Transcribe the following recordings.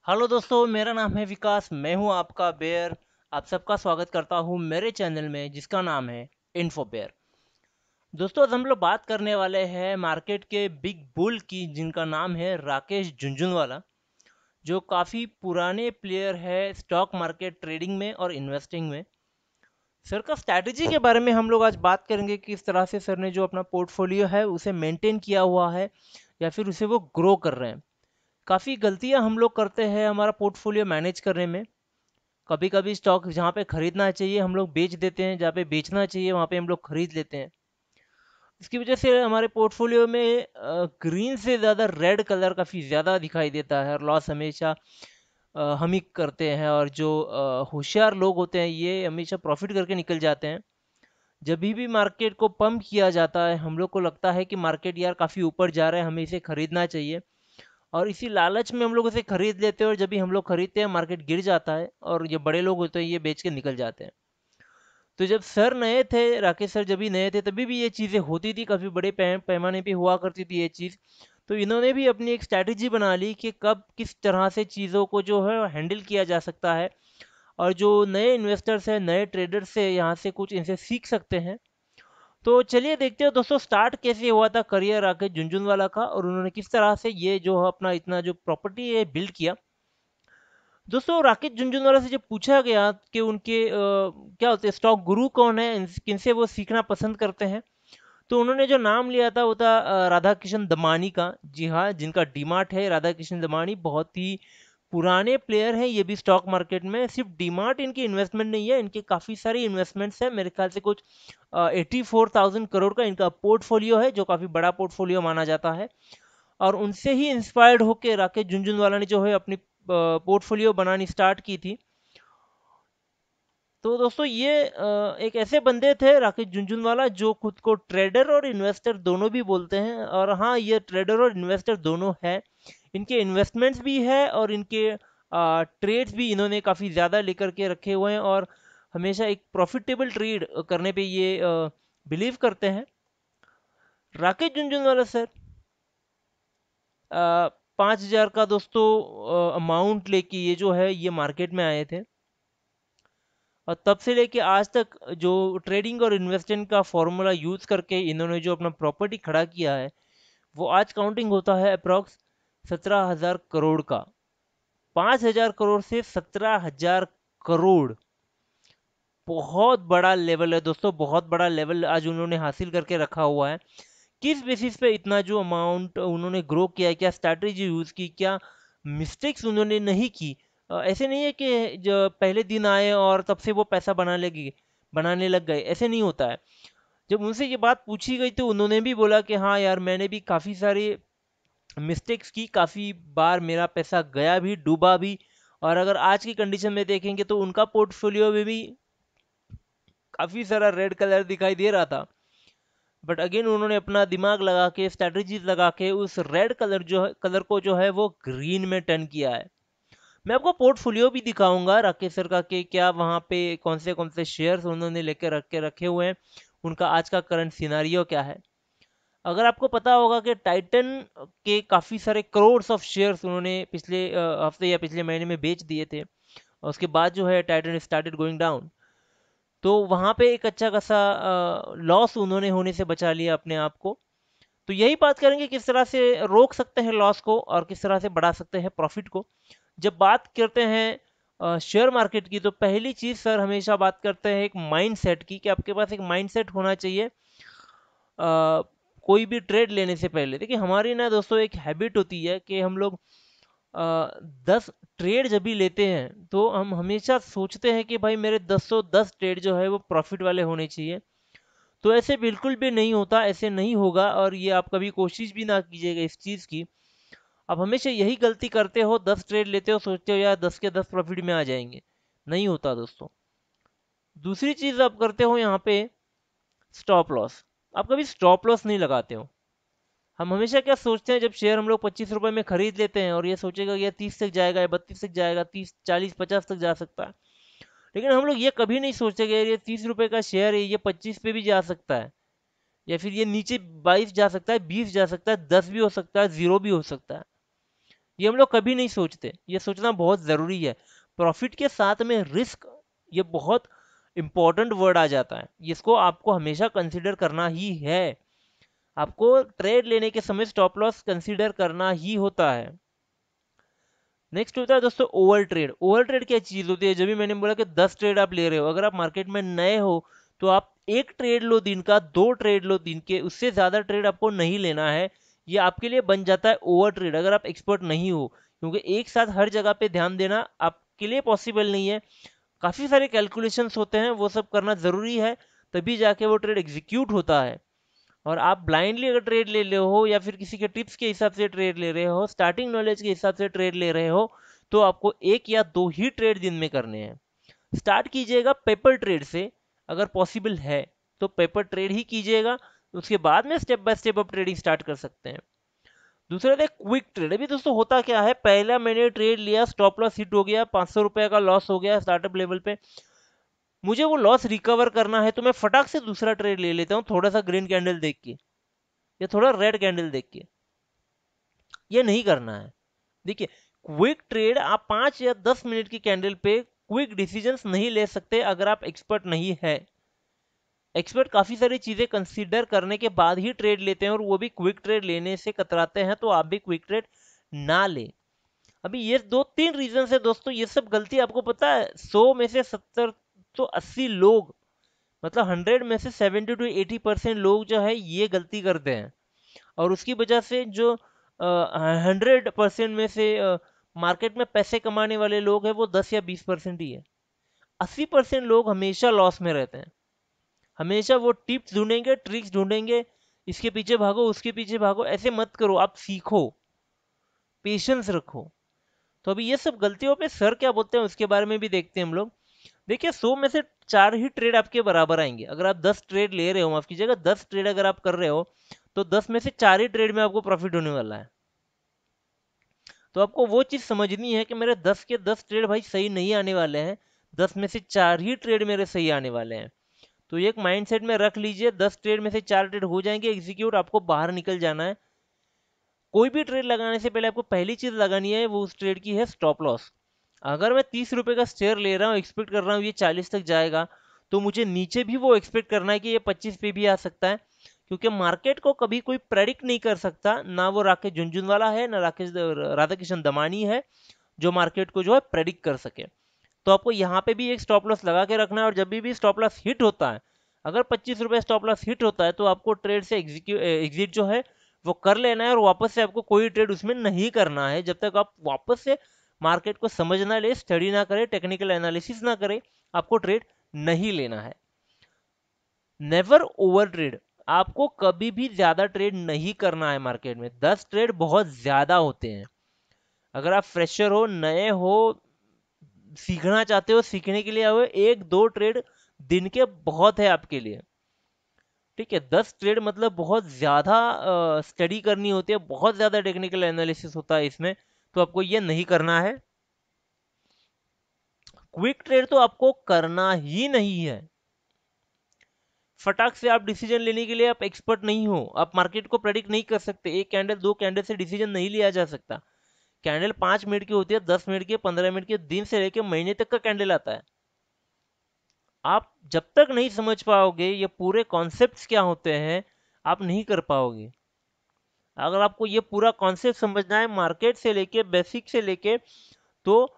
Hello दोस्तों, मेरा नाम है विकास। मैं हूं आपका बेयर। आप सबका स्वागत करता हूं मेरे चैनल में जिसका नाम है इन्फो बेयर। दोस्तों, आज हम लोग बात करने वाले हैं मार्केट के बिग बुल की, जिनका नाम है राकेश झुनझुनवाला, जो काफ़ी पुराने प्लेयर है स्टॉक मार्केट ट्रेडिंग में और इन्वेस्टिंग में। सर का स्ट्रैटेजी के बारे में हम लोग आज बात करेंगे कि किस तरह से सर ने जो अपना पोर्टफोलियो है उसे मेंटेन किया हुआ है या फिर उसे वो ग्रो कर रहे हैं। काफ़ी गलतियां हम लोग करते हैं हमारा पोर्टफोलियो मैनेज करने में। कभी कभी स्टॉक जहाँ पे खरीदना चाहिए हम लोग बेच देते हैं, जहाँ पे बेचना चाहिए वहाँ पे हम लोग खरीद लेते हैं। इसकी वजह से हमारे पोर्टफोलियो में ग्रीन से ज़्यादा रेड कलर काफ़ी ज़्यादा दिखाई देता है और लॉस हमेशा हम ही करते हैं। और जो होशियार लोग होते हैं ये हमेशा प्रॉफिट करके निकल जाते हैं। जब भी मार्केट को पंप किया जाता है हम लोग को लगता है कि मार्केट यार काफ़ी ऊपर जा रहा है, हमें इसे खरीदना चाहिए, और इसी लालच में हम लोग इसे खरीद लेते हैं। और जब भी हम लोग खरीदते हैं मार्केट गिर जाता है और ये बड़े लोग होते हैं ये बेच के निकल जाते हैं। तो जब सर नए थे, राकेश सर जब भी नए थे तभी भी ये चीज़ें होती थी, काफ़ी बड़े पैमाने पे हुआ करती थी ये चीज़। तो इन्होंने भी अपनी एक स्ट्रैटेजी बना ली कि कब किस तरह से चीज़ों को जो है हैंडल किया जा सकता है, और जो नए इन्वेस्टर्स हैं, नए ट्रेडर्स से यहाँ से कुछ इनसे सीख सकते हैं। तो चलिए देखते हैं दोस्तों स्टार्ट कैसे हुआ था करियर राकेश झुनझुनवाला का, और उन्होंने किस तरह से ये जो अपना इतना जो प्रॉपर्टी है बिल्ड किया। दोस्तों, राकेश झुनझुनवाला से जब पूछा गया कि उनके क्या होते हैं स्टॉक गुरु कौन है, किनसे वो सीखना पसंद करते हैं, तो उन्होंने जो नाम लिया था वो था राधा किशन दमानी का। जी हाँ, जिनका डीमार्ट है। राधा किशन दमानी बहुत ही पुराने प्लेयर हैं ये भी स्टॉक मार्केट में। सिर्फ डीमार्ट इनकी इन्वेस्टमेंट नहीं है, इनके काफ़ी सारी इन्वेस्टमेंट्स हैं। मेरे ख्याल से कुछ 84,000 करोड़ का इनका पोर्टफोलियो है, जो काफ़ी बड़ा पोर्टफोलियो माना जाता है। और उनसे ही इंस्पायर्ड होकर राकेश झुनझुनवाला ने जो है अपनी पोर्टफोलियो बनानी स्टार्ट की थी। तो दोस्तों ये एक ऐसे बंदे थे राकेश झुनझुनवाला जो खुद को ट्रेडर और इन्वेस्टर दोनों भी बोलते हैं। और हाँ, ये ट्रेडर और इन्वेस्टर दोनों है। इनके इन्वेस्टमेंट्स भी है और इनके ट्रेड्स भी इन्होंने काफ़ी ज़्यादा लेकर के रखे हुए हैं, और हमेशा एक प्रॉफिटेबल ट्रेड करने पे ये बिलीव करते हैं। राकेश झुनझुनवाला सर 5,000 का दोस्तों अमाउंट लेके ये जो है ये मार्केट में आए थे। और तब से लेके आज तक जो ट्रेडिंग और इन्वेस्टिंग का फॉर्मूला यूज करके इन्होंने जो अपना प्रॉपर्टी खड़ा किया है वो आज काउंटिंग होता है अप्रॉक्स 17,000 करोड़ का। 5,000 करोड़ से 17,000 करोड़, बहुत बड़ा लेवल है दोस्तों, बहुत बड़ा लेवल आज उन्होंने हासिल करके रखा हुआ है। किस बेसिस पे इतना जो अमाउंट उन्होंने ग्रो किया है, क्या स्ट्रैटेजी यूज की, क्या मिस्टेक्स उन्होंने नहीं की। ऐसे नहीं है कि जो पहले दिन आए और तब से वो पैसा बनाने लग गए, ऐसे नहीं होता है। जब उनसे ये बात पूछी गई तो उन्होंने भी बोला कि हाँ यार, मैंने भी काफ़ी सारी मिस्टेक्स की, काफ़ी बार मेरा पैसा गया भी, डूबा भी। और अगर आज की कंडीशन में देखेंगे तो उनका पोर्टफोलियो में भी काफ़ी सारा रेड कलर दिखाई दे रहा था। बट अगेन उन्होंने अपना दिमाग लगा के, स्ट्रेटजीज लगा के उस रेड कलर को जो है वो ग्रीन में टर्न किया है। मैं आपको पोर्टफोलियो भी दिखाऊंगा राकेश सर का कि क्या वहाँ पे कौन से शेयर्स उन्होंने लेके रखे हुए हैं, उनका आज का करंट सिनारियो क्या है। अगर आपको पता होगा कि टाइटन के काफ़ी सारे करोड्स ऑफ शेयर्स उन्होंने पिछले हफ्ते या पिछले महीने में बेच दिए थे, और उसके बाद जो है टाइटन स्टार्टेड गोइंग डाउन। तो वहाँ पे एक अच्छा खासा लॉस उन्होंने होने से बचा लिया अपने आप को। तो यही बात करेंगे किस तरह से रोक सकते हैं लॉस को और किस तरह से बढ़ा सकते हैं प्रॉफिट को। जब बात करते हैं शेयर मार्केट की, तो पहली चीज़ सर हमेशा बात करते हैं एक माइंड सेट की, कि आपके पास एक माइंड सेट होना चाहिए कोई भी ट्रेड लेने से पहले। देखिए हमारी ना दोस्तों एक हैबिट होती है कि हम लोग 10 ट्रेड जब भी लेते हैं तो हम हमेशा सोचते हैं कि भाई मेरे 10 ट्रेड जो है वो प्रॉफिट वाले होने चाहिए। तो ऐसे बिल्कुल भी नहीं होता, ऐसे नहीं होगा, और ये आप कभी कोशिश भी ना कीजिएगा इस चीज़ की। आप हमेशा यही गलती करते हो, 10 ट्रेड लेते हो, सोचते हो यार 10 के 10 प्रॉफिट में आ जाएंगे। नहीं होता दोस्तों। दूसरी चीज़ आप करते हो यहाँ पे स्टॉप लॉस। आप कभी स्टॉप लॉस नहीं लगाते हो। हम हमेशा क्या सोचते हैं, जब शेयर हम लोग 25 रुपए में खरीद लेते हैं और ये सोचेगा कि ये 30 तक जाएगा, या 32 तक जाएगा, 30 40 50 तक जा सकता है। लेकिन हम लोग ये कभी नहीं सोचते कि यार ये 30 रुपए का शेयर है, ये 25 पे भी जा सकता है, या फिर ये नीचे 22 जा सकता है, 20 जा सकता है, 10 भी हो सकता है, जीरो भी हो सकता है। ये हम लोग कभी नहीं सोचते, ये सोचना बहुत ज़रूरी है। प्रॉफिट के साथ में रिस्क, ये बहुत इंपॉर्टेंट वर्ड आ जाता है, इसको आपको हमेशा कंसिडर करना ही है। आपको ट्रेड लेने के समय स्टॉप लॉस कंसिडर करना ही होता है। नेक्स्ट होता है दोस्तों ओवर ट्रेड। ओवर ट्रेड क्या चीज होती है? जब भी मैंने बोला कि 10 ट्रेड आप ले रहे हो, अगर आप मार्केट में नए हो तो आप एक ट्रेड लो दिन का, दो ट्रेड लो दिन के, उससे ज्यादा ट्रेड आपको नहीं लेना है। ये आपके लिए बन जाता है ओवर ट्रेड अगर आप एक्सपर्ट नहीं हो, क्योंकि एक साथ हर जगह पे ध्यान देना आपके लिए पॉसिबल नहीं है। काफी सारे कैलकुलेशंस होते हैं, वो सब करना जरूरी है, तभी जाके वो ट्रेड एग्जीक्यूट होता है। और आप ब्लाइंडली अगर ट्रेड ले रहे हो या फिर किसी के टिप्स के हिसाब से ट्रेड ले रहे हो, स्टार्टिंग नॉलेज के हिसाब से ट्रेड ले रहे हो, तो आपको एक या दो ही ट्रेड दिन में करने हैं। स्टार्ट कीजिएगा पेपर ट्रेड से, अगर पॉसिबल है तो पेपर ट्रेड ही कीजिएगा। उसके बाद में स्टेप बाय स्टेप आप ट्रेडिंग स्टार्ट कर सकते हैं। दूसरा है क्विक ट्रेड। अभी दोस्तों होता क्या है, पहला मैंने ट्रेड लिया, स्टॉप लॉस हिट हो गया, 500 रुपए का लॉस हो गया स्टार्टअप लेवल पे, मुझे वो लॉस रिकवर करना है तो मैं फटाक से दूसरा ट्रेड ले लेता हूँ, थोड़ा सा ग्रीन कैंडल देख के या थोड़ा रेड कैंडल देख के। ये नहीं करना है। देखिए, क्विक ट्रेड आप 5 या 10 मिनट की कैंडल पे क्विक डिसीजंस नहीं ले सकते अगर आप एक्सपर्ट नहीं है। एक्सपर्ट काफी सारी चीजें कंसीडर करने के बाद ही ट्रेड लेते हैं, और वो भी क्विक ट्रेड लेने से कतराते हैं, तो आप भी क्विक ट्रेड ना ले। अभी ये 2-3 रीजन है दोस्तों, ये सब गलती आपको पता है 100 में से 70 तो 80 लोग, मतलब 100 में से 70 to 80% लोग जो है ये गलती करते हैं। और उसकी वजह से जो 100% में से मार्केट में पैसे कमाने वाले लोग हैं वो 10 या 20% ही है। 80% लोग हमेशा लॉस में रहते हैं। हमेशा वो टिप्स ढूंढेंगे, ट्रिक्स ढूंढेंगे, इसके पीछे भागो उसके पीछे भागो, ऐसे मत करो। आप सीखो, पेशेंस रखो। तो अभी ये सब गलतियों पे सर क्या बोलते हैं उसके बारे में भी देखते हैं हम लोग। देखिए, 100 में से 4 ही ट्रेड आपके बराबर आएंगे। अगर आप 10 ट्रेड ले रहे हो, माफ कीजिएगा 10 ट्रेड अगर आप कर रहे हो, तो 10 में से 4 ही ट्रेड में आपको प्रॉफिट होने वाला है। तो आपको वो चीज समझनी है कि मेरे 10 के 10 ट्रेड भाई सही नहीं आने वाले हैं, 10 में से 4 ही ट्रेड मेरे सही आने वाले हैं। तो ये एक माइंडसेट में रख लीजिए, 10 ट्रेड में से 4 ट्रेड हो जाएंगे एग्जीक्यूट, आपको बाहर निकल जाना है। कोई भी ट्रेड लगाने से पहले आपको पहली चीज लगानी है, वो उस ट्रेड की है स्टॉप लॉस। अगर मैं 30 रुपए का शेयर ले रहा हूँ, एक्सपेक्ट कर रहा हूँ ये 40 तक जाएगा, तो मुझे नीचे भी वो एक्सपेक्ट करना है कि ये 25 पे भी आ सकता है, क्योंकि मार्केट को कभी कोई प्रेडिक्ट नहीं कर सकता। ना वो राकेश झुनझुनवाला है, ना राकेश राधा किशन दमानी है जो मार्केट को जो है प्रेडिक्ट कर सके। तो आपको यहाँ पे भी एक स्टॉप लॉस लगा के रखना है, और जब भी स्टॉप लॉस हिट होता है, अगर 25 रुपए स्टॉप लॉस हिट होता है, तो आपको ट्रेड से एग्जिट जो है वो कर लेना है, और वापस से आपको कोई ट्रेड उसमें नहीं करना है जब तक आप वापस से मार्केट को समझ ना ले, स्टडी ना करे, टेक्निकल एनालिसिस ना करे, आपको ट्रेड नहीं लेना है। Never over trade. आपको कभी भी ज्यादा ट्रेड नहीं करना है मार्केट में। 10 ट्रेड बहुत ज्यादा होते हैं। अगर आप फ्रेशर हो, नए हो, सीखना चाहते हो, सीखने के लिए आओ, एक दो ट्रेड दिन के बहुत है आपके लिए। ठीक है, 10 ट्रेड मतलब बहुत ज्यादा स्टडी करनी होती है, बहुत ज्यादा टेक्निकल एनालिसिस होता है इसमें, तो आपको ये नहीं करना है। क्विक ट्रेड तो आपको करना ही नहीं है। फटाक से आप डिसीजन लेने के लिए आप एक्सपर्ट नहीं हो, आप मार्केट को प्रेडिक्ट नहीं कर सकते। एक कैंडल दो कैंडल से डिसीजन नहीं लिया जा सकता। कैंडल 5 मिनट की होती है, 10 मिनट की, 15 मिनट की, दिन से लेकर महीने तक का कैंडल आता है। आप जब तक नहीं समझ पाओगे ये पूरे कॉन्सेप्ट्स क्या होते हैं, आप नहीं कर पाओगे। अगर आपको ये पूरा कॉन्सेप्ट समझना है मार्केट से लेके, बेसिक से लेके, तो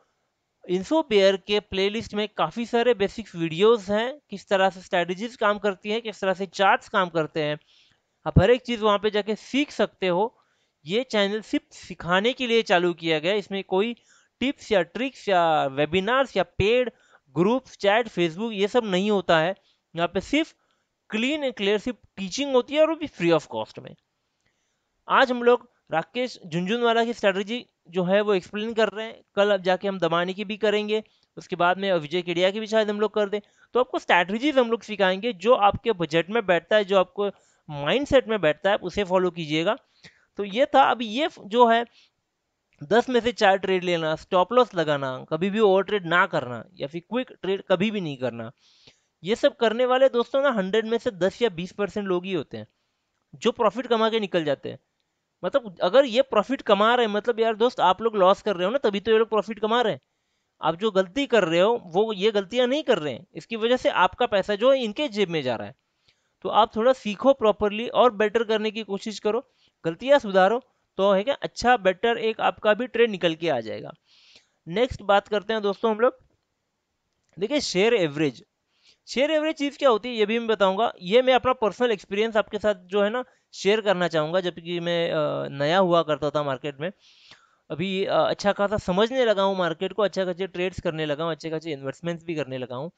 इन्फोबेयर के प्लेलिस्ट में काफ़ी सारे बेसिक वीडियोस हैं, किस तरह से स्ट्रेटजीज काम करती हैं, किस तरह से चार्ट्स काम करते हैं। आप हर एक चीज़ वहाँ पे जाके सीख सकते हो। ये चैनल सिर्फ सिखाने के लिए चालू किया गया है, इसमें कोई टिप्स या ट्रिक्स या वेबिनार्स या पेड ग्रुप्स, चैट, फेसबुक, ये सब नहीं होता है। यहाँ पे सिर्फ क्लीन एंड क्लियर सिर्फ टीचिंग होती है, और वो भी फ्री ऑफ कॉस्ट में। आज हम लोग राकेश झुनझुनवाला की स्ट्रेटजी जो है वो एक्सप्लेन कर रहे हैं, कल अब जाके हम दमानी की भी करेंगे, उसके बाद में विजय केडिया की भी शायद हम लोग कर दें। तो आपको स्ट्रैटेजीज हम लोग सिखाएंगे जो आपके बजट में बैठता है, जो आपको माइंडसेट में बैठता है, उसे फॉलो कीजिएगा। तो ये था। अभी ये जो है 10 में से 4 ट्रेड लेना, स्टॉप लॉस लगाना, कभी भी ओवर ट्रेड ना करना, या फिर क्विक ट्रेड कभी भी नहीं करना, ये सब करने वाले दोस्तों ना 100 में से 10 या 20% लोग ही होते हैं जो प्रॉफिट कमा के निकल जाते हैं। मतलब अगर ये प्रॉफिट कमा रहे हैं, मतलब यार दोस्त आप लोग लॉस कर रहे हो ना, तभी तो ये लोग प्रॉफिट कमा रहे हैं। आप जो गलती कर रहे हो वो ये गलतियां नहीं कर रहे हैं, इसकी वजह से आपका पैसा जो है इनके जेब में जा रहा है। तो आप थोड़ा सीखो प्रॉपरली और बेटर करने की कोशिश करो, गलतियां सुधारो, तो है क्या अच्छा बेटर एक आपका भी ट्रेड निकल के आ जाएगा। नेक्स्ट बात करते हैं दोस्तों हम लोग। देखिए शेयर एवरेज चीज़ क्या होती है ये भी मैं बताऊंगा। ये मैं अपना पर्सनल एक्सपीरियंस आपके साथ जो है ना शेयर करना चाहूंगा, जबकि मैं नया हुआ करता था मार्केट में। अभी अच्छा खासा समझने लगा हूँ मार्केट को, अच्छा खासे ट्रेड्स करने लगा हूँ, अच्छे खासे इन्वेस्टमेंट्स भी करने लगा हूँ।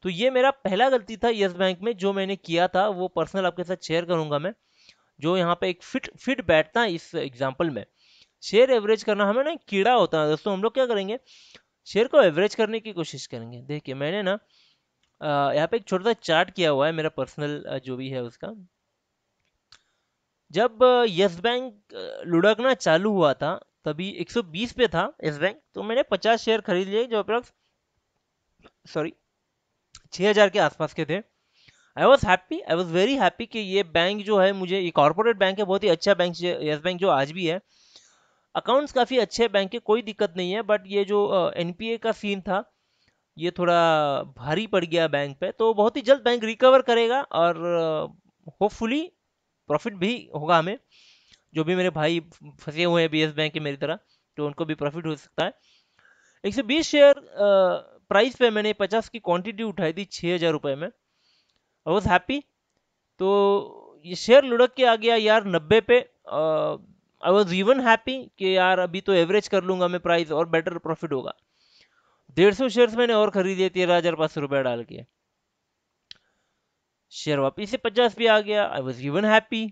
तो ये मेरा पहला गलती था यस बैंक में, जो मैंने किया था वो पर्सनल आपके साथ शेयर करूंगा मैं, जो यहाँ पे एक फिट फिट बैठता है इस एग्जाम्पल में। शेयर एवरेज करना हमें ना एक कीड़ा होता है दोस्तों। हम लोग क्या करेंगे, शेयर को एवरेज करने की कोशिश करेंगे। देखिए मैंने ना यहाँ पे एक छोटा सा चार्ट किया हुआ है मेरा पर्सनल जो भी है उसका। जब यस बैंक लुढ़कना चालू हुआ था, तभी 120 पे था यस बैंक, तो मैंने 50 शेयर खरीद लिए जो अप्रॉक्स सॉरी 6000 के आसपास के थे। आई वॉज वेरी हैप्पी कि ये बैंक जो है मुझे, ये कॉर्पोरेट बैंक है, बहुत ही अच्छा बैंक यस बैंक जो आज भी है। अकाउंट्स काफ़ी अच्छे बैंक के, कोई दिक्कत नहीं है, बट ये जो एनपीए का सीन था ये थोड़ा भारी पड़ गया बैंक पे। तो बहुत ही जल्द बैंक रिकवर करेगा और होपफुली प्रॉफिट भी होगा हमें, जो भी मेरे भाई फंसे हुए हैं बीएस बैंक के मेरी तरह, तो उनको भी प्रॉफिट हो सकता है। 120 शेयर प्राइस पे मैंने 50 की क्वांटिटी उठाई थी 6000 रुपये में। I was happy. तो ये शेयर लुढ़क के आ गया यार 90 पे। आई वॉज इवन हैप्पी कि यार अभी तो एवरेज कर लूंगा मैं प्राइस और बेटर प्रॉफिट होगा। 150 शेयर्स मैंने और खरीदे 13,500 रुपये डाल के। शेयर वापिस से 50 पे आ गया, आई वॉज इवन हैप्पी।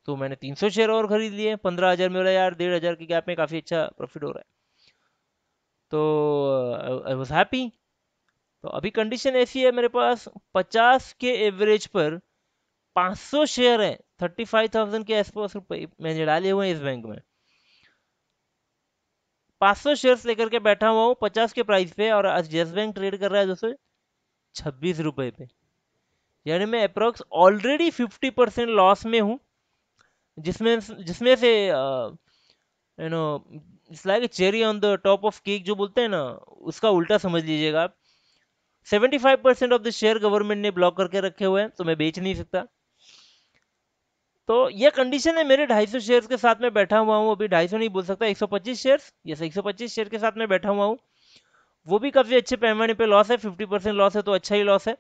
तो मैंने 300 शेयर और खरीद लिए 15,000 में। बोला यार 1,500 के गैप में काफ़ी अच्छा प्रॉफिट हो रहा है। तो आई वॉज हैप्पी। तो अभी कंडीशन ऐसी है, मेरे पास 50 के एवरेज पर 500 शेयर है, 35,000 के आसपास रुपए मैंने डाले हुए हैं इस बैंक में। 500 शेयर्स लेकर के बैठा हुआ हूँ 50 के प्राइस पे, और आज यस बैंक ट्रेड कर रहा है दोस्तों 26 रुपए पे। यानी मैं अप्रोक्स ऑलरेडी 50% लॉस में हूँ, जिसमें जिसमें से you know it's like a cherry on the top of cake जो बोलते हैं ना, उसका उल्टा समझ लीजिएगा आप। 75% ऑफ द शेयर गवर्नमेंट ने ब्लॉक करके रखे हुए हैं, तो मैं बेच नहीं सकता। तो ये कंडीशन है मेरे 250 शेयर्स के साथ में बैठा हुआ हूँ। अभी 250 नहीं बोल सकता, 125 शेयर्स, यस 125 शेयर के साथ में बैठा हुआ हूँ। वो भी काफी अच्छे पैमाने पे लॉस है, 50% लॉस है, तो अच्छा ही लॉस है।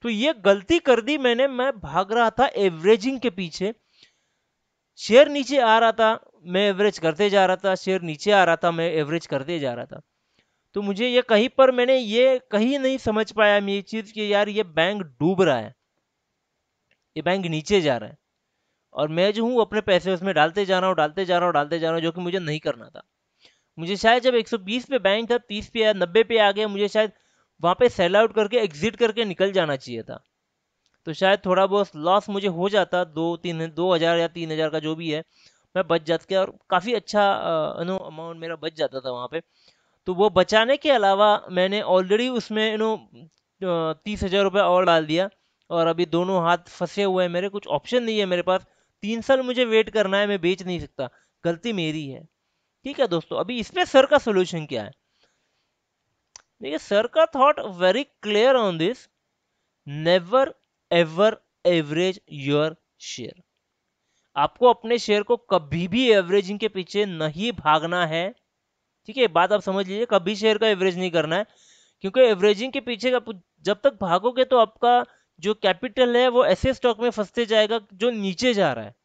तो ये गलती कर दी मैंने, मैं भाग रहा था एवरेजिंग के पीछे। शेयर नीचे आ रहा था, मैं एवरेज करते जा रहा था, शेयर नीचे आ रहा था, मैं एवरेज करते जा रहा था। तो मुझे ये कहीं पर मैंने ये कहीं नहीं समझ पाया मैं ये चीज़ कि यार ये बैंक डूब रहा है, ये बैंक नीचे जा रहा है, और मैं जो हूँ अपने पैसे उसमें डालते जा रहा हूँ, डालते जा रहा हूँ, डालते जा रहा हूँ, जो कि मुझे नहीं करना था। मुझे शायद जब 120 पे बैंक था, 30 पे या 90 पे आ गया, मुझे शायद वहाँ पे सेल आउट करके एग्जिट करके निकल जाना चाहिए था। तो शायद थोड़ा बहुत लॉस मुझे हो जाता, 2-3 2 हज़ार या 3 हज़ार का जो भी है, मैं बच जाता, और काफ़ी अच्छा अमाउंट मेरा बच जाता था वहाँ पे। तो वो बचाने के अलावा मैंने ऑलरेडी उसमें 30,000 रुपये और डाल दिया, और अभी दोनों हाथ फंसे हुए हैं मेरे, कुछ ऑप्शन नहीं है मेरे पास। 3 साल मुझे वेट करना है, मैं बेच नहीं सकता, गलती मेरी है। ठीक है दोस्तों, अभी इसमें सर का सोल्यूशन क्या है। देखिए सर का thought very clear on this. Never ever average your share. आपको अपने शेयर को कभी भी एवरेजिंग के पीछे नहीं भागना है। ठीक है, बात आप समझ लीजिए, कभी शेयर का एवरेज नहीं करना है, क्योंकि एवरेजिंग के पीछे जब तक भागोगे तो आपका जो कैपिटल है वो ऐसे स्टॉक में फंसते जाएगा जो नीचे जा रहा है।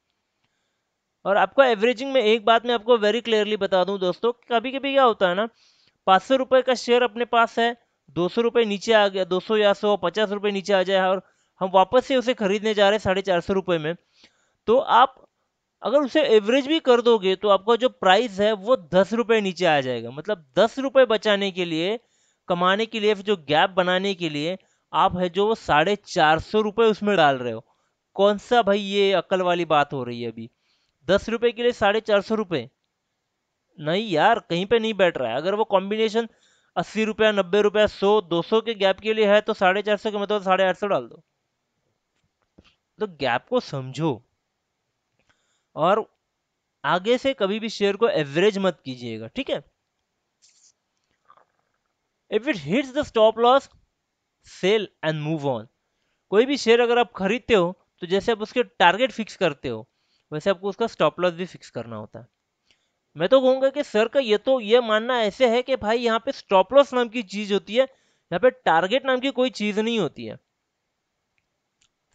और आपका एवरेजिंग में एक बात मैं आपको वेरी क्लियरली बता दूं दोस्तों, कभी कभी क्या होता है ना, 500 रुपए का शेयर अपने पास है, 200 रुपये नीचे आ गया, 200 या 150 रुपये नीचे आ जाए, और हम वापस से उसे खरीदने जा रहे हैं 450 रुपये में। तो आप अगर उसे एवरेज भी कर दोगे तो आपका जो प्राइस है वो 10 रुपये नीचे आ जाएगा। मतलब 10 रुपये बचाने के लिए, कमाने के लिए, फिर जो गैप बनाने के लिए आप है जो वो 450 रुपये उसमें डाल रहे हो। कौन सा भाई ये अक्ल वाली बात हो रही है अभी, 10 रुपए के लिए 450 रुपये? नहीं यार, कहीं पे नहीं बैठ रहा है। अगर वो कॉम्बिनेशन 80 रुपया, 90 रुपया, 100 200 के गैप के लिए है, तो 450 के मतलब 850 डाल दो। तो गैप को समझो। और आगे से कभी भी शेयर को एवरेज मत कीजिएगा, ठीक है। If it hits the stop loss, sell and move on. कोई भी शेयर अगर आप खरीदते हो तो जैसे आप उसके टारगेट फिक्स करते हो वैसे आपको उसका स्टॉप लॉस भी फिक्स करना होता है। मैं तो कहूंगा कि सर का ये मानना ऐसे है कि भाई यहाँ पे स्टॉप लॉस नाम की चीज होती है, यहाँ पे टारगेट नाम की कोई चीज नहीं होती है।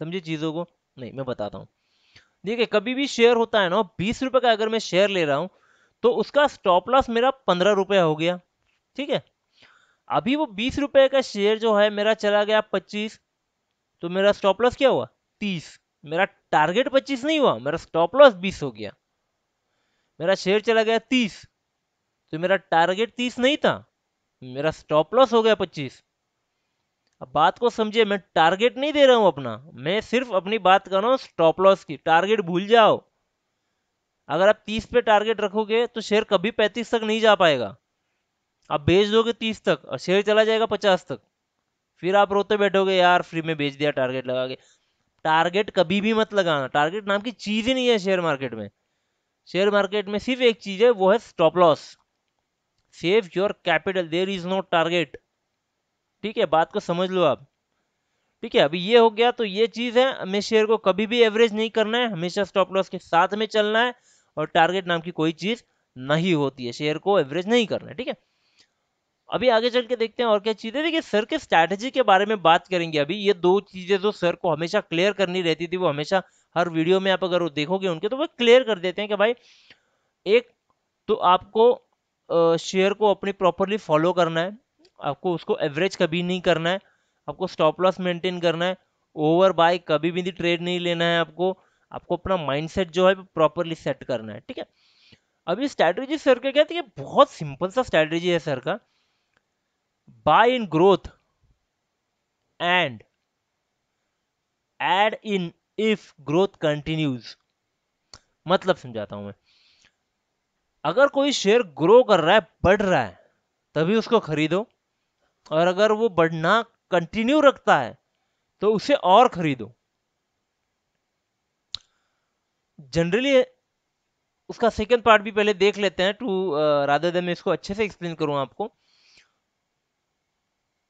समझे चीजों को? नहीं, मैं बताता हूँ। देखिए, कभी भी शेयर होता है ना, 20 रुपए का अगर मैं शेयर ले रहा हूँ तो उसका स्टॉप लॉस मेरा 15 रुपया हो गया, ठीक है। अभी वो 20 रुपए का शेयर जो है मेरा चला गया 25, तो मेरा स्टॉप लॉस क्या हुआ? 30। मेरा टारगेट 25 नहीं हुआ, मेरा स्टॉप लॉस 20 हो गया। मेरा शेयर चला गया 30, तो मेरा टारगेट 30 नहीं था, मेरा स्टॉप लॉस हो गया 25। अब बात को समझिए, मैं टारगेट नहीं दे रहा हूं अपना, मैं सिर्फ अपनी बात कर रहा हूं स्टॉप लॉस की। टारगेट भूल जाओ। अगर आप 30 पे टारगेट रखोगे तो शेयर कभी 35 तक नहीं जा पाएगा। आप बेच दोगे 30 तक और शेयर चला जाएगा 50 तक, फिर आप रोते बैठोगे यार फ्री में बेच दिया टारगेट लगा के। टारगेट कभी भी मत लगाना, टारगेट नाम की चीज ही नहीं है शेयर मार्केट में। शेयर मार्केट में सिर्फ एक चीज है, वो है stop loss. Save your capital, there is no target. ठीक है, बात को समझ लो आप। ठीक है, अभी ये हो गया, तो ये चीज है, हमें शेयर को कभी भी एवरेज नहीं करना है, हमेशा स्टॉप लॉस के साथ में चलना है। और टारगेट नाम की कोई चीज नहीं होती है, शेयर को एवरेज नहीं करना है, ठीक है। अभी आगे चल के देखते हैं और क्या चीजें। देखिए, सर के स्ट्रैटेजी के बारे में बात करेंगे अभी। ये दो चीजें जो सर को हमेशा क्लियर करनी रहती थी, वो हमेशा हर वीडियो में आप अगर वो देखोगे उनके, तो वो क्लियर कर देते हैं कि भाई, एक तो आपको शेयर को अपनी प्रॉपरली फॉलो करना है, आपको उसको एवरेज कभी नहीं करना है, आपको स्टॉप लॉस मेंटेन करना है, ओवर बाय कभी भी ट्रेड नहीं लेना है आपको। आपको अपना माइंडसेट जो है प्रॉपरली सेट करना है, ठीक है। अभी स्ट्रैटेजी सर का क्या है, बहुत सिंपल सा स्ट्रैटेजी है सर का। Buy in growth and add in if growth continues. मतलब समझाता हूं मैं। अगर कोई शेयर ग्रो कर रहा है, बढ़ रहा है, तभी उसको खरीदो। और अगर वो बढ़ना कंटिन्यू रखता है तो उसे और खरीदो। जनरली उसका सेकंड पार्ट भी पहले देख लेते हैं, टू रादर देन मैं इसको अच्छे से एक्सप्लेन करूं आपको।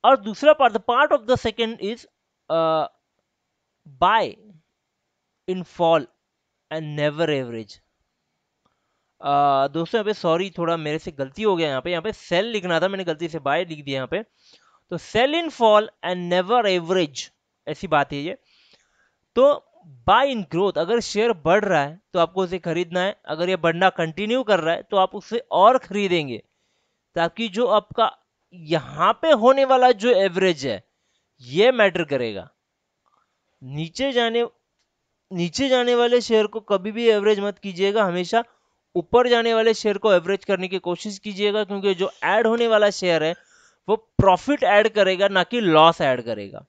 और दूसरा part, the part of the second is by in fall and never average. दोस्तों यहाँ पे सॉरी, थोड़ा मेरे से गलती हो गया। यहाँ पे सेल लिखना था, मैंने गलती से बाय लिख दिया यहाँ पे। तो sell in fall and never average, ऐसी बात है ये। तो बाय इन ग्रोथ, अगर शेयर बढ़ रहा है तो आपको उसे खरीदना है, अगर ये बढ़ना कंटिन्यू कर रहा है तो आप उसे और खरीदेंगे, ताकि जो आपका यहाँ पे होने वाला जो एवरेज है ये मैटर करेगा। नीचे जाने नीचे जाने वाले शेयर को कभी भी एवरेज मत कीजिएगा, हमेशा ऊपर जाने वाले शेयर को एवरेज करने की कोशिश कीजिएगा, क्योंकि जो ऐड होने वाला शेयर है वो प्रॉफिट ऐड करेगा, ना कि लॉस ऐड करेगा,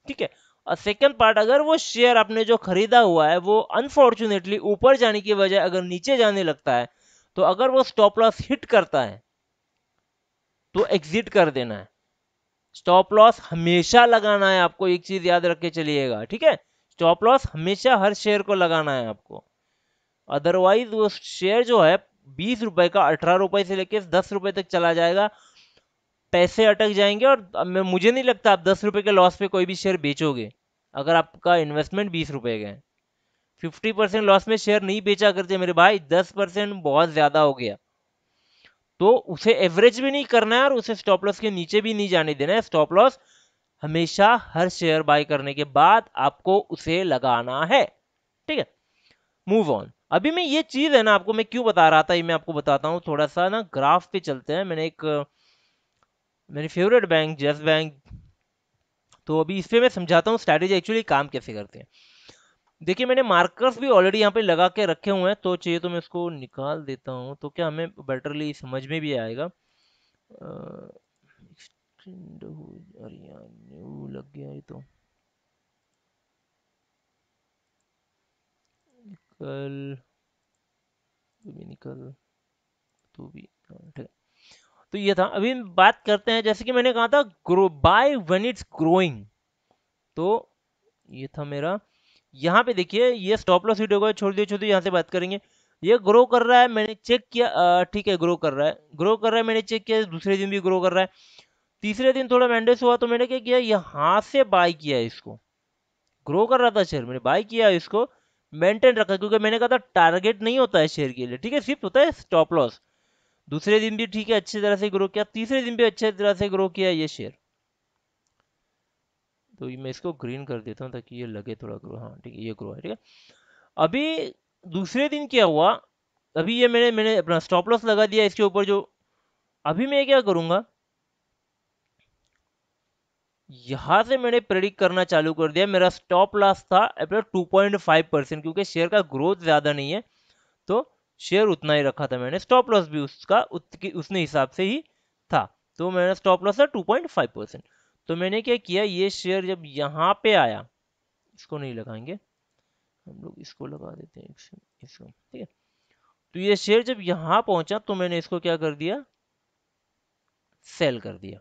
ठीक है। और सेकंड पार्ट, अगर वो शेयर आपने जो खरीदा हुआ है वो अनफॉर्चुनेटली ऊपर जाने की बजाय अगर नीचे जाने लगता है, तो अगर वो स्टॉप लॉस हिट करता है तो एग्जिट कर देना है। स्टॉप लॉस हमेशा लगाना है आपको, एक चीज याद रख के चलिएगा, ठीक है। स्टॉप लॉस हमेशा हर शेयर को लगाना है आपको। अदरवाइज वो शेयर जो है 20 रुपए का 18 रुपए से लेके 10 रुपए तक चला जाएगा, पैसे अटक जाएंगे। और मुझे नहीं लगता आप 10 रुपए के लॉस पे कोई भी शेयर बेचोगे, अगर आपका इन्वेस्टमेंट 20 रुपए का है। 50% लॉस में शेयर नहीं बेचा करते मेरे भाई, 10% बहुत ज्यादा हो गया। तो उसे एवरेज भी नहीं करना है और उसे स्टॉप लॉस के नीचे भी नहीं जाने देना है। स्टॉप लॉस हमेशा हर शेयर बाय करने के बाद आपको उसे लगाना है, ठीक है। Move on. अभी मैं ये चीज है ना, आपको मैं क्यों बता रहा था, ये मैं आपको बताता हूँ। थोड़ा सा ना ग्राफ पे चलते हैं। मेरी फेवरेट बैंक यस बैंक, तो अभी इस पे मैं समझाता हूँ स्ट्रैटेजी एक्चुअली काम कैसे करते हैं। देखिए, मैंने मार्कर्स भी ऑलरेडी यहाँ पे लगा के रखे हुए हैं, तो चाहिए तो मैं इसको निकाल देता हूँ, तो क्या हमें बेटरली समझ में भी आएगा। एक्सटेंड हो, अरे यार न्यू लग गया ये तो। कल भी निकल, तो भी हाँ, ठीक है। तो ये था। अभी बात करते हैं, जैसे कि मैंने कहा था grow by when it's growing. तो ये था मेरा। यहाँ पे देखिए, ये स्टॉप लॉस हिट होगा, छोड़ दिए यहाँ से बात करेंगे। ये ग्रो कर रहा है, मैंने चेक किया, ठीक है ग्रो कर रहा है, ग्रो कर रहा है, मैंने चेक किया, दूसरे दिन भी ग्रो कर रहा है, तीसरे दिन थोड़ा मैंडेस हुआ तो मैंने क्या किया, यहाँ से बाय किया इसको। ग्रो कर रहा था शेयर, मैंने बाय किया इसको, मेंटेन रखा, क्योंकि मैंने कहा था टारगेट नहीं होता है शेयर के लिए, ठीक है, सिर्फ होता है स्टॉप लॉस। दूसरे दिन भी ठीक है अच्छी तरह से ग्रो किया, तीसरे दिन भी अच्छी तरह से ग्रो किया ये शेयर। तो मैं इसको ग्रीन कर देता हूँ ताकि ये लगे थोड़ा ग्रो, हाँ ठीक है ये ग्रो है, ठीक है। अभी दूसरे दिन क्या हुआ, अभी ये मैंने मैंने अपना स्टॉप लॉस लगा दिया इसके ऊपर जो, अभी मैं क्या करूंगा, यहां से मैंने प्रेडिक्ट करना चालू कर दिया, मेरा स्टॉप लॉस था अपना 2.5%, क्योंकि शेयर का ग्रोथ ज्यादा नहीं है, तो शेयर उतना ही रखा था मैंने, स्टॉप लॉस भी उसका उसने हिसाब से ही था, तो मेरा स्टॉप लॉस था 2.5%। तो मैंने क्या किया, ये शेयर जब यहाँ पे आया, इसको नहीं लगाएंगे हम लोग, इसको लगा देते हैं इसको, ठीक है। तो ये शेयर जब यहाँ पहुंचा तो मैंने इसको क्या कर दिया, सेल कर दिया,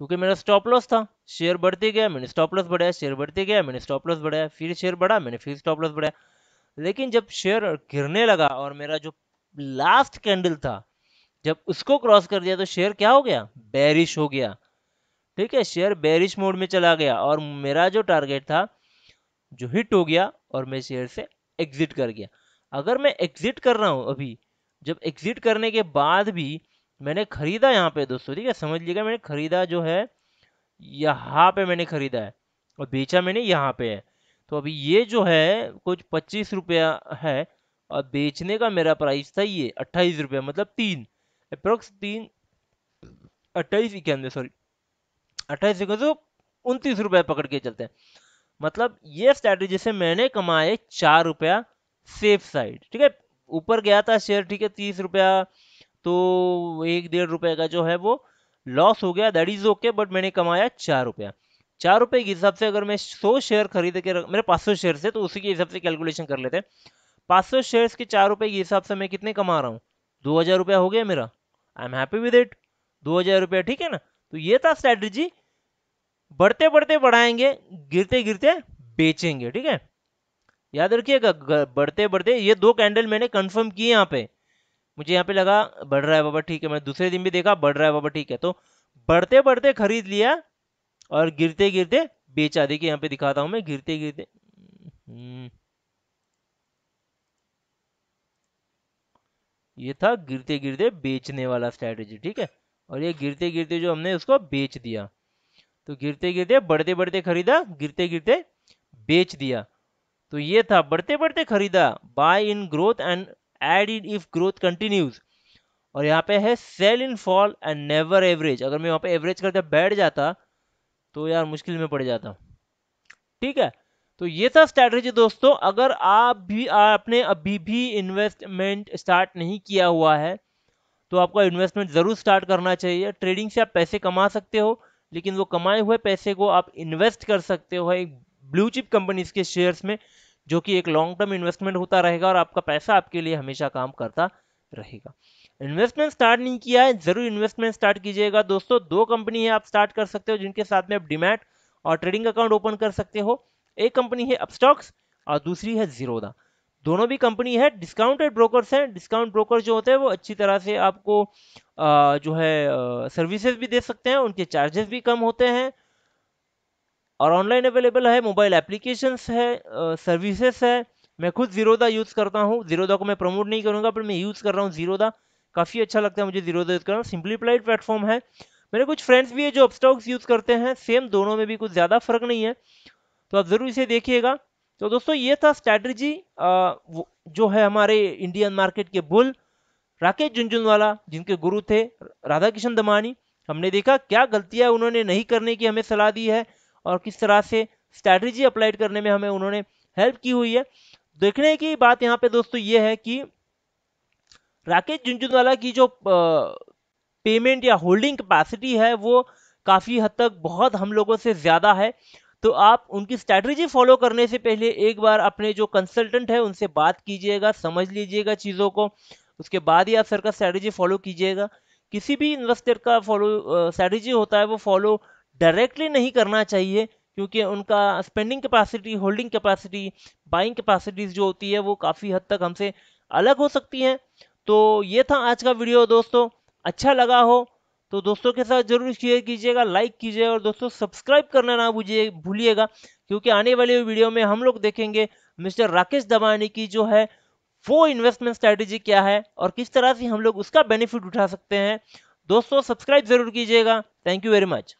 क्योंकि मेरा स्टॉप लॉस था, शेयर बढ़ते गया मैंने स्टॉप लॉस बढ़ाया, शेयर बढ़ते गया मैंने स्टॉप लॉस बढ़ाया, फिर शेयर बढ़ा मैंने फिर स्टॉप लॉस बढ़ाया। लेकिन जब शेयर गिरने लगा और मेरा जो लास्ट कैंडल था जब उसको क्रॉस कर दिया तो शेयर क्या हो गया, बेरिश हो गया, ठीक है, शेयर बेरिश मोड में चला गया और मेरा जो टारगेट था जो हिट हो गया और मैं शेयर से एग्जिट कर गया। अगर मैं एग्जिट कर रहा हूं अभी, जब एग्जिट करने के बाद भी मैंने खरीदा यहाँ पे दोस्तों, ठीक है समझ लीजिएगा, मैंने खरीदा जो है यहाँ पे मैंने खरीदा है और बेचा मैंने यहाँ पे है, तो अभी ये जो है कुछ 25 रुपया है और बेचने का मेरा प्राइस था ये 28 रुपया, मतलब तीन अप्रोक्स तीन, 28 91 सॉरी 28 तो 29 रुपया पकड़ के चलते हैं। मतलब ये स्ट्रैटेजी से मैंने कमाए 4 रुपया सेफ साइड, ठीक है। ऊपर गया था शेयर, ठीक है 30 रुपया, तो 1 1.5 रुपए का जो है वो लॉस हो गया, दैट इज ओके, बट मैंने कमाया 4 रुपया। 4 रुपए के हिसाब से अगर मैं 100 शेयर खरीद के मेरे 500 शेयर से, तो उसी के हिसाब से कैलकुलेशन कर लेते हैं, 500 शेयर्स के 4 रुपए के हिसाब से मैं कितने कमा रहा हूँ, 2,000 रुपया हो गया मेरा, I am happy with it, 2,000 रुपया, ठीक है ना। तो ये था स्ट्रैटेजी, बढ़ते बढ़ते बढ़ाएंगे, गिरते गिरते बेचेंगे, ठीक है, याद रखिएगा। बढ़ते बढ़ते ये दो कैंडल मैंने कंफर्म किए यहाँ पे, मुझे यहाँ पे लगा बढ़ रहा है बाबा, ठीक है, मैं दूसरे दिन भी देखा बढ़ रहा है बाबा, ठीक है, तो बढ़ते बढ़ते खरीद लिया और गिरते गिरते बेचा। देखिए यहाँ पे दिखाता हूं मैं, गिरते गिरते ये था गिरते गिरते बेचने वाला स्ट्रैटेजी, ठीक है, और ये गिरते गिरते जो हमने उसको बेच दिया, तो गिरते गिरते बढ़ते बढ़ते खरीदा, गिरते गिरते बेच दिया। तो ये था बढ़ते बढ़ते खरीदा, buy in growth and add in if growth continues, और यहाँ पे है sell in fall and never average, अगर मैं वहां पे एवरेज करके बैठ जाता तो यार मुश्किल में पड़ जाता, ठीक है। तो ये था स्ट्रैटेजी दोस्तों, अगर आप भी आपने अभी भी इन्वेस्टमेंट स्टार्ट नहीं किया हुआ है तो आपको इन्वेस्टमेंट जरूर स्टार्ट करना चाहिए। ट्रेडिंग से आप पैसे कमा सकते हो, लेकिन वो कमाए हुए पैसे को आप इन्वेस्ट कर सकते हो एक ब्लू चिप कंपनीज के शेयर्स में, जो कि एक लॉन्ग टर्म इन्वेस्टमेंट होता रहेगा और आपका पैसा आपके लिए हमेशा काम करता रहेगा। इन्वेस्टमेंट स्टार्ट नहीं किया है, जरूर इन्वेस्टमेंट स्टार्ट कीजिएगा दोस्तों। दो कंपनी है आप स्टार्ट कर सकते हो जिनके साथ में आप डिमैट और ट्रेडिंग अकाउंट ओपन कर सकते हो। एक कंपनी है अपस्टॉक्स और दूसरी है जीरोदा। दोनों भी कंपनी है डिस्काउंटेड ब्रोकर्स हैं। डिस्काउंट ब्रोकर जो होते हैं वो अच्छी तरह से आपको जो है सर्विसेज भी दे सकते हैं, उनके चार्जेस भी कम होते हैं और ऑनलाइन अवेलेबल है, मोबाइल एप्लीकेशंस है, सर्विसेज है। मैं खुद जीरोदा यूज़ करता हूँ, जीरोदा को मैं प्रमोट नहीं करूँगा पर मैं यूज़ कर रहा हूँ जीरोदा, काफ़ी अच्छा लगता है मुझे जीरोदा यूज़ करना, सिंपलीफाइड प्लेटफॉर्म है। मेरे कुछ फ्रेंड्स भी है जो अपस्टॉक्स यूज़ करते हैं, सेम दोनों में भी कुछ ज़्यादा फर्क नहीं है, तो आप ज़रूर इसे देखिएगा। तो दोस्तों ये था स्ट्रैटेजी जो है हमारे इंडियन मार्केट के बुल राकेश झुनझुनवाला, जिनके गुरु थे राधा किशन दमानी। हमने देखा क्या गलतियां उन्होंने नहीं करने की हमें सलाह दी है और किस तरह से स्ट्रैटेजी अप्लाई करने में हमें उन्होंने हेल्प की हुई है। देखने की बात यहाँ पे दोस्तों ये है कि राकेश झुनझुनवाला की जो पेमेंट या होल्डिंग कैपेसिटी है वो काफ़ी हद तक बहुत हम लोगों से ज़्यादा है। तो आप उनकी स्ट्रैटेजी फॉलो करने से पहले एक बार अपने जो कंसल्टेंट है उनसे बात कीजिएगा, समझ लीजिएगा चीज़ों को, उसके बाद ही आप सर का स्ट्रैटेजी फॉलो कीजिएगा। किसी भी इन्वेस्टर का फॉलो स्ट्रैटेजी होता है वो फॉलो डायरेक्टली नहीं करना चाहिए, क्योंकि उनका spending capacity, holding capacity, buying capacities जो होती है वो काफ़ी हद तक हमसे अलग हो सकती हैं। तो ये था आज का वीडियो दोस्तों, अच्छा लगा हो तो दोस्तों के साथ जरूर शेयर कीजिएगा, लाइक कीजिएगा और दोस्तों सब्सक्राइब करना ना भूलिएगा, क्योंकि आने वाले वीडियो में हम लोग देखेंगे मिस्टर राकेश दमानी की जो है वो इन्वेस्टमेंट स्ट्रैटेजी क्या है और किस तरह से हम लोग उसका बेनिफिट उठा सकते हैं। दोस्तों सब्सक्राइब जरूर कीजिएगा। Thank you very much.